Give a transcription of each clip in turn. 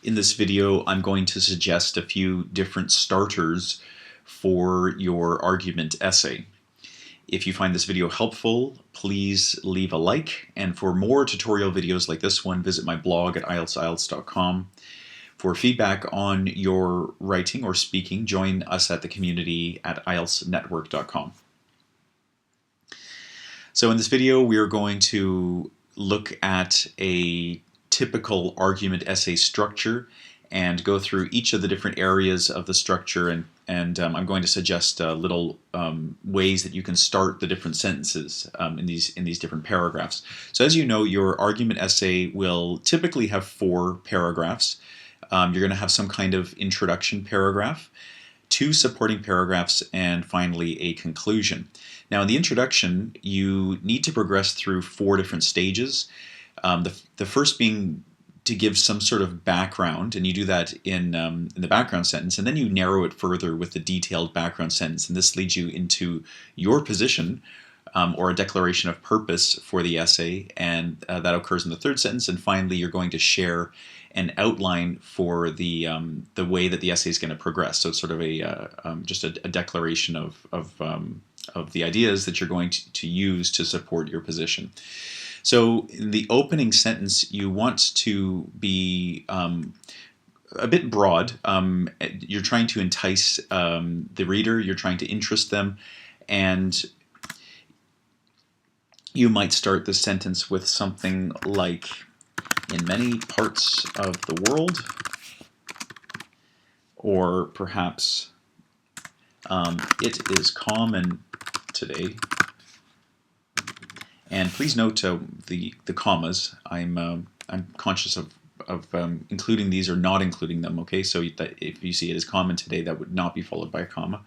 In this video, I'm going to suggest a few different starters for your argument essay. If you find this video helpful, please leave a like, and for more tutorial videos like this one, visit my blog at IELTS.com. For feedback on your writing or speaking, join us at the community at IELTSnetwork.com. So in this video, we are going to look at a typical argument essay structure and go through each of the different areas of the structure, and I'm going to suggest little ways that you can start the different sentences in these different paragraphs. So as you know, your argument essay will typically have 4 paragraphs. You're going to have some kind of introduction paragraph, 2 supporting paragraphs, and finally a conclusion. Now in the introduction, you need to progress through 4 different stages. The first being to give some sort of background, and you do that in the background sentence, and then you narrow it further with the detailed background sentence, and this leads you into your position or a declaration of purpose for the essay, and that occurs in the 3rd sentence, and finally you're going to share an outline for the way that the essay is going to progress. So it's sort of a just a declaration of the ideas that you're going to use to support your position. So in the opening sentence, you want to be a bit broad. You're trying to entice the reader, you're trying to interest them, and you might start the sentence with something like, in many parts of the world, or perhaps it is common today. And please note the commas. I'm conscious of including these or not including them. Okay, so that if you see it as common today, that would not be followed by a comma.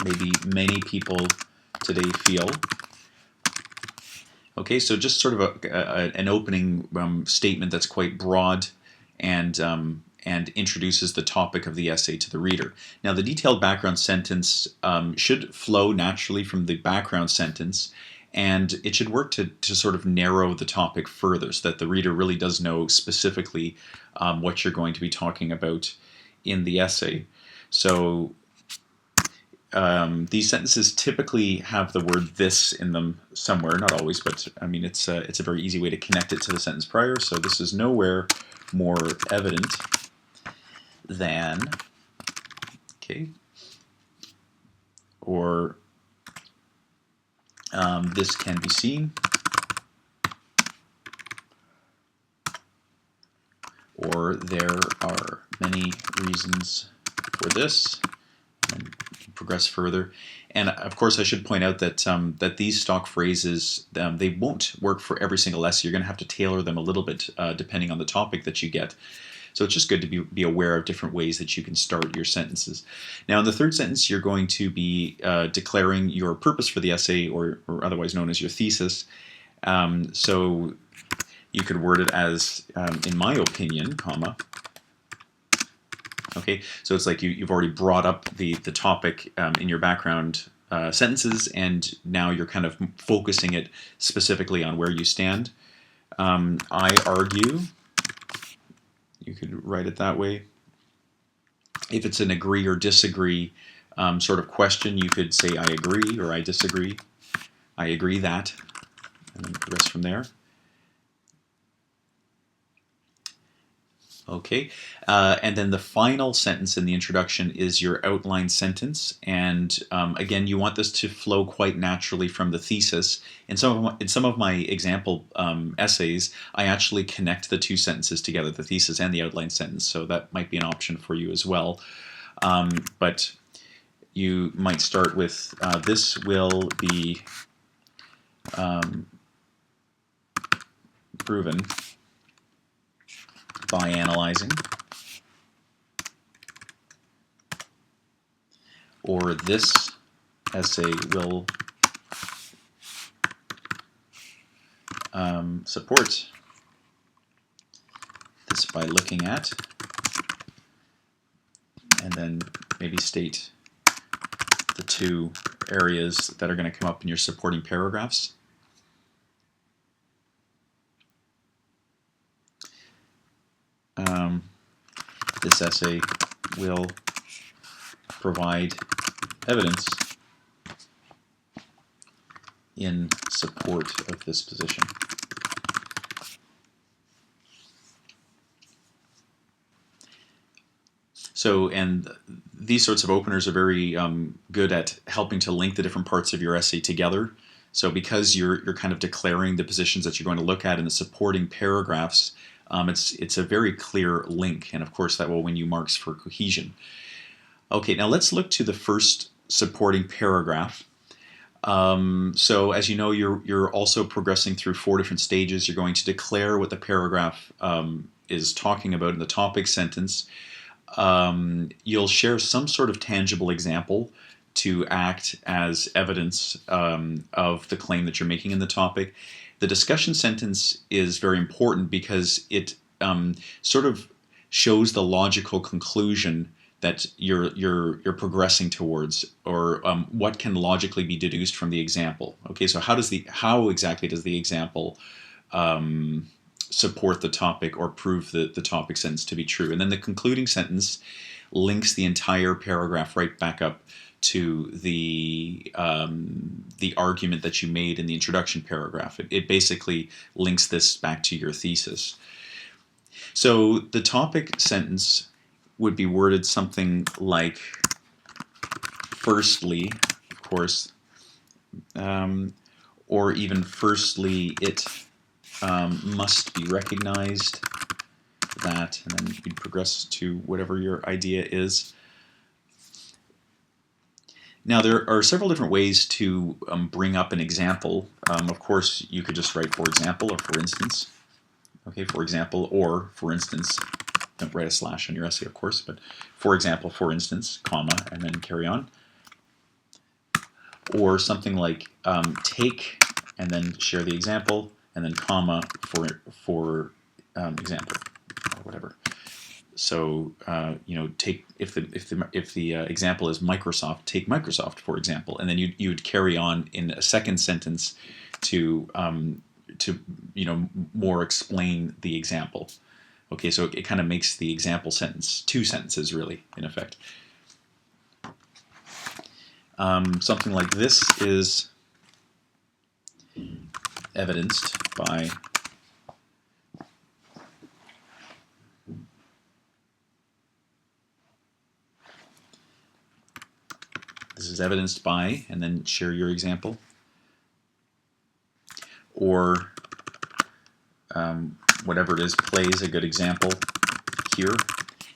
Maybe many people today feel. Okay, so just sort of an opening statement that's quite broad and introduces the topic of the essay to the reader. Now, the detailed background sentence should flow naturally from the background sentence, and it should work to sort of narrow the topic further so that the reader really does know specifically what you're going to be talking about in the essay. So these sentences typically have the word "this" in them somewhere, not always, but I mean it's a very easy way to connect it to the sentence prior. So this is nowhere more evident than, okay, or this can be seen, or there are many reasons for this, and progress further. And of course, I should point out that that these stock phrases, they won't work for every single essay. You're going to have to tailor them a little bit depending on the topic that you get. So it's just good to be aware of different ways that you can start your sentences. Now in the 3rd sentence, you're going to be declaring your purpose for the essay, or otherwise known as your thesis. So you could word it as, in my opinion, comma. Okay, so it's like you've already brought up the topic in your background sentences, and now you're kind of focusing it specifically on where you stand. I argue. You could write it that way. If it's an agree or disagree sort of question, you could say I agree or I disagree. I agree that, and then progress from there. Okay, and then the final sentence in the introduction is your outline sentence, and again, you want this to flow quite naturally from the thesis. In some of my example essays, I actually connect the 2 sentences together, the thesis and the outline sentence, so that might be an option for you as well. But you might start with, this will be proven by analyzing, or this essay will support this by looking at, and then maybe state the 2 areas that are going to come up in your supporting paragraphs. this essay will provide evidence in support of this position. So, and these sorts of openers are very good at helping to link the different parts of your essay together. So because you're kind of declaring the positions that you're going to look at in the supporting paragraphs, it's a very clear link, and of course that will win you marks for cohesion. Okay, now let's look to the first supporting paragraph. So as you know, you're also progressing through 4 different stages. You're going to declare what the paragraph is talking about in the topic sentence. You'll share some sort of tangible example to act as evidence of the claim that you're making in the topic. The discussion sentence is very important because it sort of shows the logical conclusion that you're progressing towards, or what can logically be deduced from the example. Okay, so how exactly does the example support the topic or prove the topic sentence to be true? And then the concluding sentence links the entire paragraph right back up to the argument that you made in the introduction paragraph. It basically links this back to your thesis. So the topic sentence would be worded something like, firstly, of course, or even firstly, it must be recognized that, and then you progress to whatever your idea is. Now, there are several different ways to bring up an example. Of course, you could just write for example or for instance. Okay, for example, or for instance. Don't write a slash on your essay, of course, but for example, for instance, comma, and then carry on. Or something like take, and then share the example, and then comma for example, or whatever. So take if the example is Microsoft, take Microsoft for example, and then you would carry on in a second sentence to more explain the example. Okay, so it kind of makes the example sentence 2 sentences really, in effect. Something like this is evidenced by and then share your example. Or whatever it is, plays a good example here.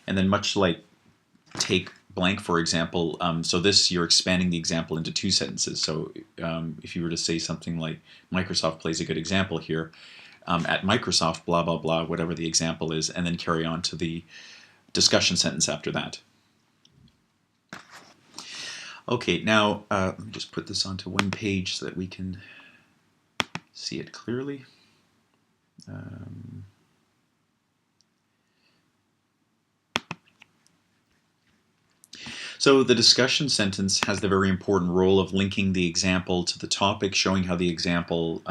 And then much like take blank, for example, so this, you're expanding the example into 2 sentences. So if you were to say something like, Microsoft plays a good example here, at Microsoft, blah, blah, blah, whatever the example is, and then carry on to the discussion sentence after that. Okay, now let me just put this onto one page so that we can see it clearly. So the discussion sentence has the very important role of linking the example to the topic, showing how the example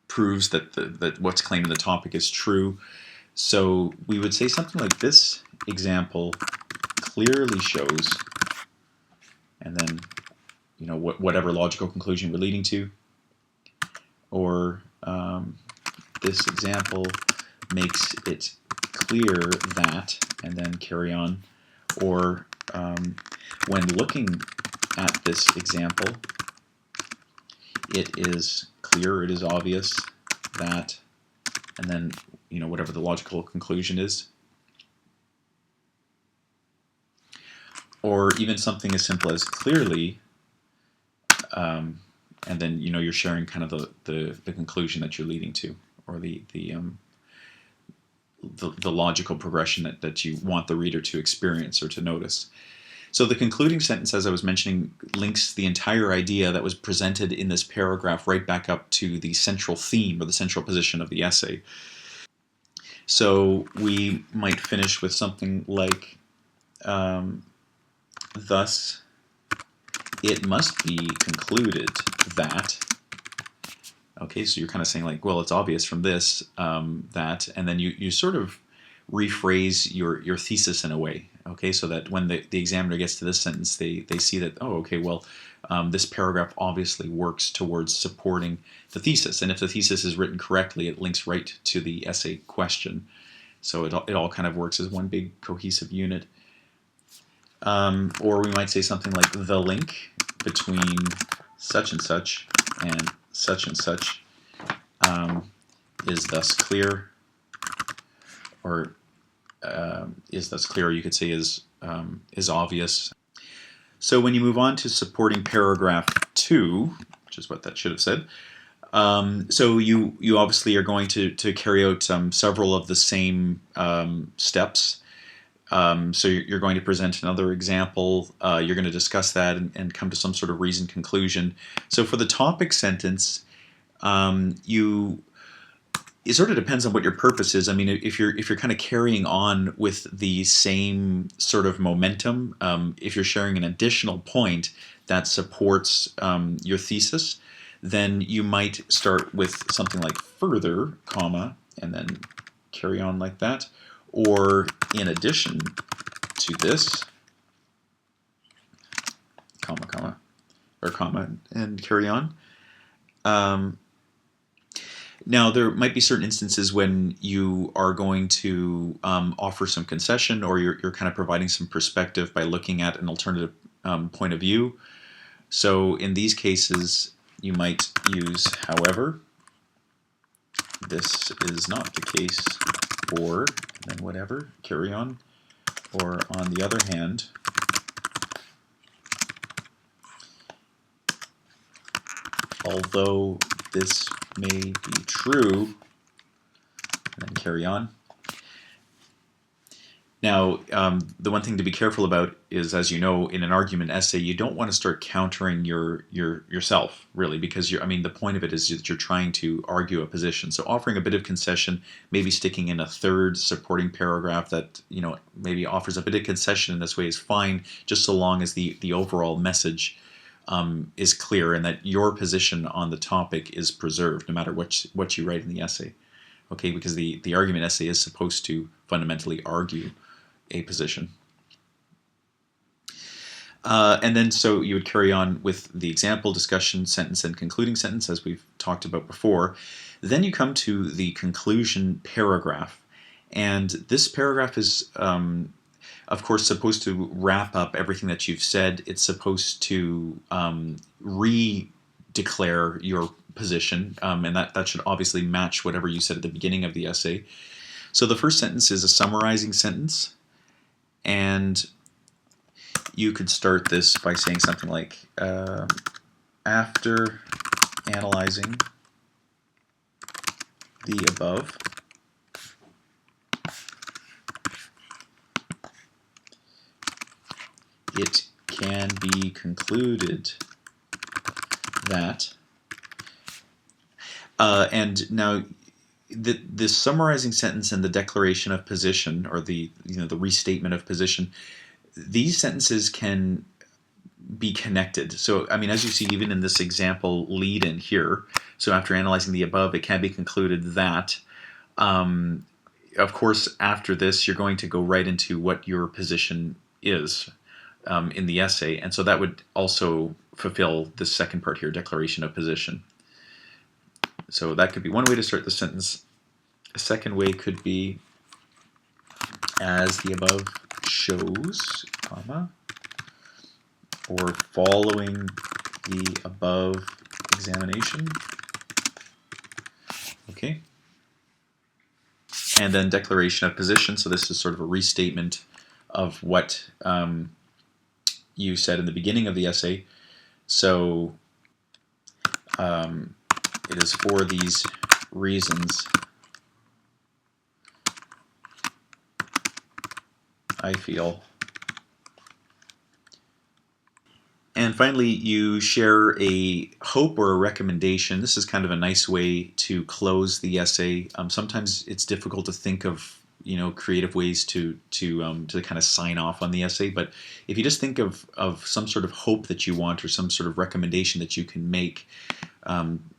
proves that what's claimed in the topic is true. So we would say something like, this example clearly shows, and then whatever logical conclusion we're leading to, or this example makes it clear that, and then carry on, or when looking at this example, it is clear, it is obvious that, and then whatever the logical conclusion is. Or even something as simple as clearly, and then you're sharing kind of the conclusion that you're leading to, or the logical progression that you want the reader to experience or to notice. So the concluding sentence, as I was mentioning, links the entire idea that was presented in this paragraph right back up to the central theme or the central position of the essay. So we might finish with something like, thus, it must be concluded that, Okay, so you're kind of saying like, well, it's obvious from this, that, and then you sort of rephrase your thesis in a way, okay, so that when the examiner gets to this sentence, they see that, oh, okay, well, this paragraph obviously works towards supporting the thesis, and if the thesis is written correctly, it links right to the essay question. So it all kind of works as one big cohesive unit. Or we might say something like, the link between such and such is thus clear, or is thus clear, or you could say is obvious. So when you move on to supporting paragraph 2, which is what that should have said, so you obviously are going to carry out several of the same steps. So you're going to present another example, you're going to discuss that and come to some sort of reasoned conclusion. So for the topic sentence, it sort of depends on what your purpose is. I mean, if you're kind of carrying on with the same sort of momentum, if you're sharing an additional point that supports your thesis, then you might start with something like further, comma, and then carry on like that. Or in addition to this, comma, or comma, and carry on. Now, there might be certain instances when you are going to offer some concession, or you're kind of providing some perspective by looking at an alternative point of view. So in these cases, you might use however. This is not the case, or, and then whatever, carry on. Or on the other hand, although this may be true, and then carry on. Now, the one thing to be careful about is, as you know, in an argument essay, you don't want to start countering yourself, really, because the point of it is that you're trying to argue a position. So offering a bit of concession, maybe sticking in a third supporting paragraph that, maybe offers a bit of concession in this way is fine, just so long as the overall message is clear and that your position on the topic is preserved, no matter what you write in the essay. Okay, because the argument essay is supposed to fundamentally argue a position. And then so you would carry on with the example, discussion, sentence, and concluding sentence, as we've talked about before. Then you come to the conclusion paragraph. And this paragraph is, of course, supposed to wrap up everything that you've said. It's supposed to re-declare your position, and that should obviously match whatever you said at the beginning of the essay. So the first sentence is a summarizing sentence, and you could start this by saying something like, after analyzing the above, it can be concluded that, and now the summarizing sentence and the declaration of position, or the restatement of position, these sentences can be connected. So, as you see, even in this example lead in here, so after analyzing the above, it can be concluded that, of course, after this, you're going to go right into what your position is in the essay, and so that would also fulfill the second part here, declaration of position. So that could be one way to start the sentence. A second way could be, as the above shows, comma, or following the above examination. Okay. And then declaration of position. So this is sort of a restatement of what you said in the beginning of the essay. So it is for these reasons I feel. And finally, you share a hope or a recommendation. This is kind of a nice way to close the essay. Sometimes it's difficult to think of creative ways to kind of sign off on the essay. But if you just think of some sort of hope that you want, or some sort of recommendation that you can make,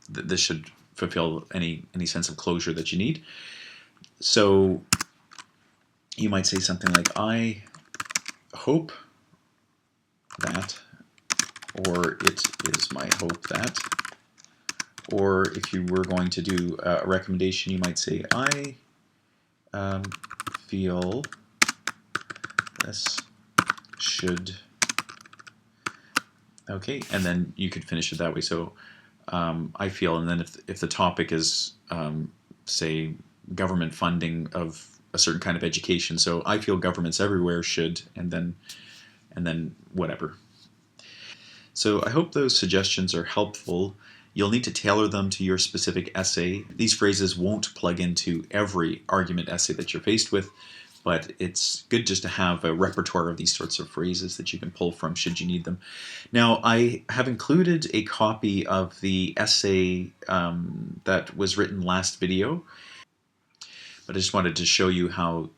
this should fulfill any sense of closure that you need. So you might say something like, I hope that, or it is my hope that, or if you were going to do a recommendation, you might say, I feel this should, okay, and then you could finish it that way. So I feel, and then if the topic is, say, government funding of a certain kind of education, so I feel governments everywhere should, and then whatever. So I hope those suggestions are helpful. You'll need to tailor them to your specific essay. These phrases won't plug into every argument essay that you're faced with, but it's good just to have a repertoire of these sorts of phrases that you can pull from should you need them. Now, I have included a copy of the essay that was written last video, but I just wanted to show you how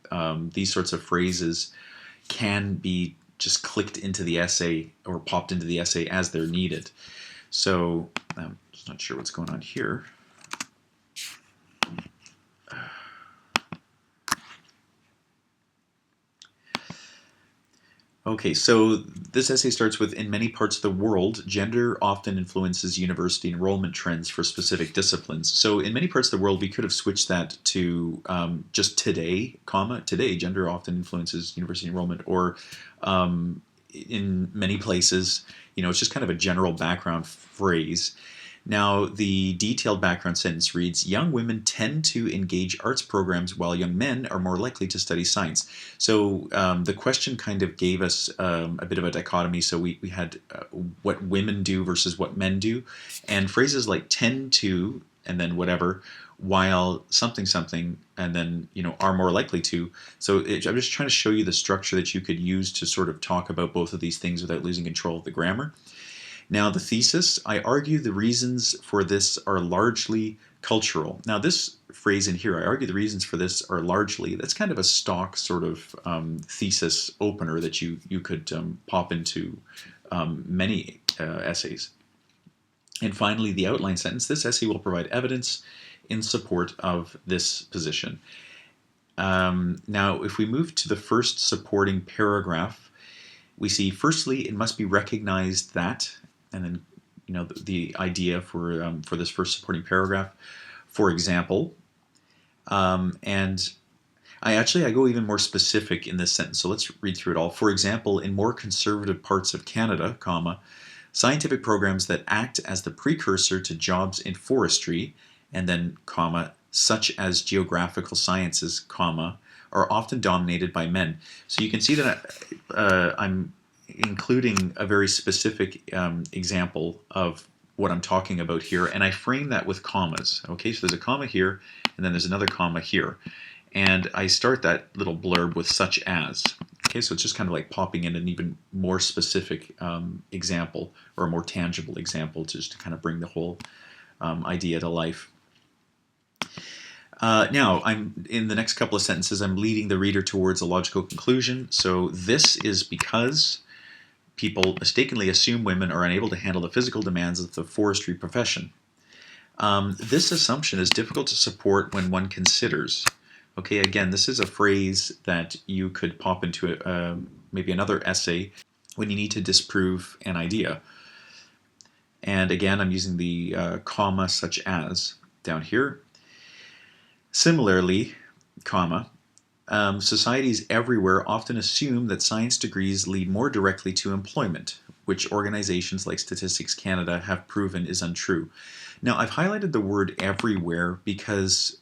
these sorts of phrases can be just clicked into the essay or popped into the essay as they're needed. So I'm just not sure what's going on here. Okay, so this essay starts with, in many parts of the world, gender often influences university enrollment trends for specific disciplines. So in many parts of the world, we could have switched that to just today, comma, today, gender often influences university enrollment, or in many places, it's just kind of a general background phrase. Now, the detailed background sentence reads, young women tend to engage arts programs while young men are more likely to study science. So the question kind of gave us a bit of a dichotomy. So we had what women do versus what men do. And phrases like tend to, and then whatever, while something something, and then are more likely to. So I'm just trying to show you the structure that you could use to sort of talk about both of these things without losing control of the grammar. Now, the thesis, I argue the reasons for this are largely cultural. Now, this phrase in here, I argue the reasons for this are largely, that's kind of a stock sort of thesis opener that you could pop into many essays. And finally, the outline sentence, this essay will provide evidence in support of this position. Now, if we move to the first supporting paragraph, we see, firstly, it must be recognized that, and then the idea for this first supporting paragraph, for example, and I go even more specific in this sentence. So let's read through it all. For example, in more conservative parts of Canada, comma, scientific programs that act as the precursor to jobs in forestry, and then comma, such as geographical sciences, comma, are often dominated by men. So you can see that I'm including a very specific example of what I'm talking about here, and I frame that with commas. Okay, so there's a comma here, and then there's another comma here, and I start that little blurb with such as. Okay, so it's just kind of like popping in an even more specific example, or a more tangible example, just to kind of bring the whole idea to life. Now, in the next couple of sentences, I'm leading the reader towards a logical conclusion. So this is because people mistakenly assume women are unable to handle the physical demands of the forestry profession. This assumption is difficult to support when one considers. Okay, again, this is a phrase that you could pop into maybe another essay when you need to disprove an idea. And again, I'm using the comma such as down here. Similarly, comma, societies everywhere often assume that science degrees lead more directly to employment, which organizations like Statistics Canada have proven is untrue. Now, I've highlighted the word everywhere because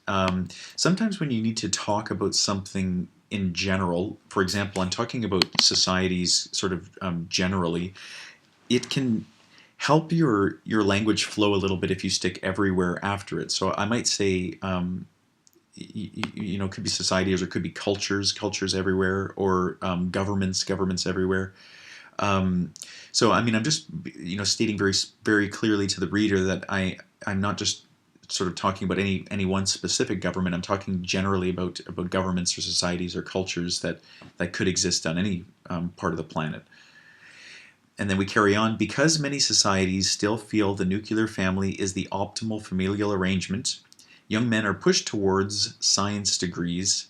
sometimes when you need to talk about something in general, for example, I'm talking about societies sort of generally, it can help your language flow a little bit if you stick everywhere after it. So I might say, it could be societies, or it could be cultures everywhere, or governments everywhere. So I mean, I'm just stating very very clearly to the reader that I'm not just sort of talking about any one specific government. I'm talking generally about governments or societies or cultures that could exist on any part of the planet. And then we carry on. Because many societies still feel the nuclear family is the optimal familial arrangement, young men are pushed towards science degrees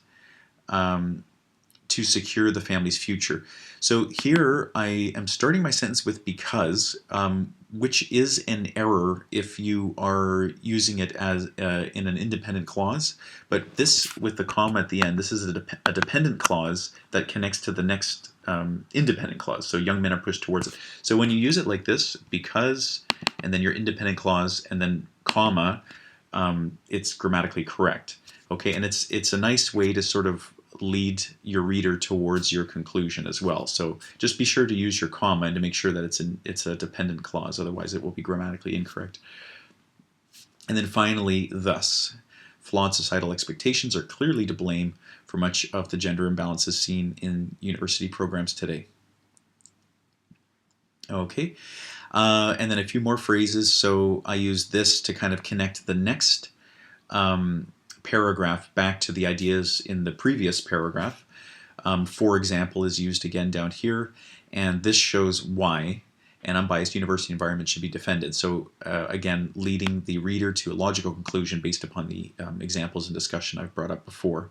to secure the family's future. So here I am starting my sentence with because, which is an error if you are using it as in an independent clause. But this with the comma at the end, this is a dependent clause that connects to the next independent clause. So young men are pushed towards it. So when you use it like this, because, and then your independent clause, and then comma, it's grammatically correct. Okay, and it's a nice way to sort of lead your reader towards your conclusion as well. So just be sure to use your comma and to make sure that it's a dependent clause, otherwise it will be grammatically incorrect. And then finally, thus. Flawed societal expectations are clearly to blame for much of the gender imbalances seen in university programs today. Okay, and then a few more phrases. So I use this to kind of connect the next paragraph back to the ideas in the previous paragraph. For example is used again down here, and this shows why an unbiased university environment should be defended. So again, leading the reader to a logical conclusion based upon the examples and discussion I've brought up before.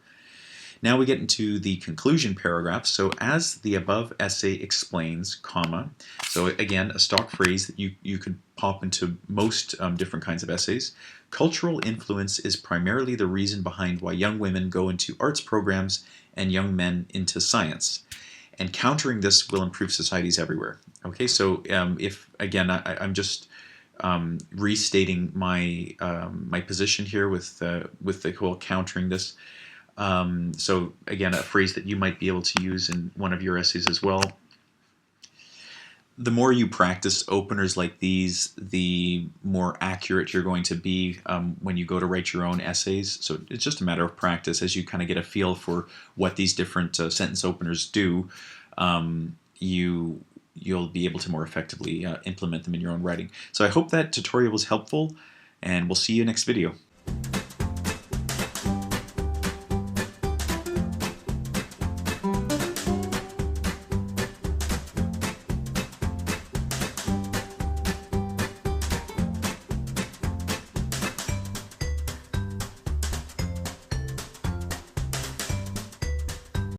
Now we get into the conclusion paragraph. So as the above essay explains, comma, so again, a stock phrase that you could pop into most different kinds of essays. Cultural influence is primarily the reason behind why young women go into arts programs and young men into science. And countering this will improve societies everywhere. Okay, so if, again, I'm just restating my my position here with the whole countering this. So again, a phrase that you might be able to use in one of your essays as well. The more you practice openers like these, the more accurate you're going to be when you go to write your own essays. So it's just a matter of practice as you kind of get a feel for what these different sentence openers do. You'll be able to more effectively implement them in your own writing. So I hope that tutorial was helpful, and we'll see you next video.